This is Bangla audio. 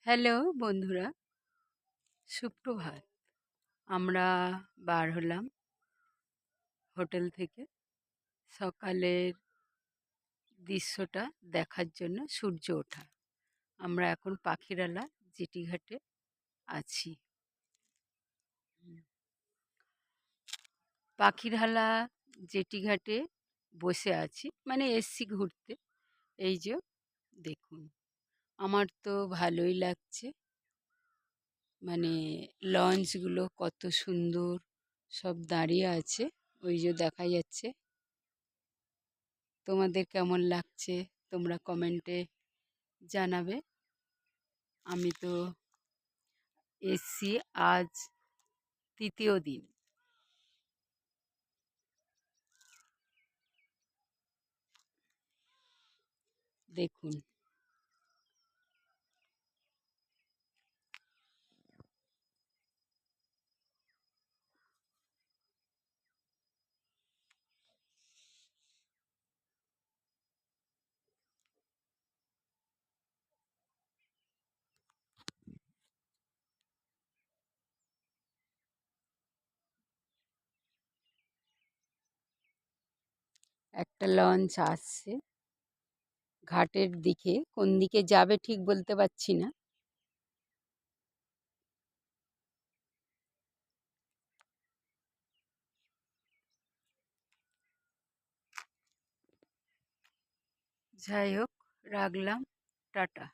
হ্যালো বন্ধুরা, সুপ্রভাত। আমরা বার হলাম হোটেল থেকে সকালের দৃশ্যটা দেখার জন্য, সূর্য ওঠা। আমরা এখন পাখিরালা জেটিঘাটে আছি। পাখিরালা জেটিঘাটে বসে আছি, মানে এসছি ঘুরতে। এই যে দেখুন, আমার তো ভালোই লাগছে। মানে লঞ্চগুলো কত সুন্দর সব দাঁড়িয়ে আছে, ওই যে দেখা যাচ্ছে। তোমাদের কেমন লাগছে তোমরা কমেন্টে জানাবে। আমি তো এসছি আজ তৃতীয় দিন। দেখুন, একটা লঞ্চ আসছে ঘাটের দিকে, কোন দিকে যাবে ঠিক বলতে পারছি না। যাই হোক, রাখলাম, টাটা।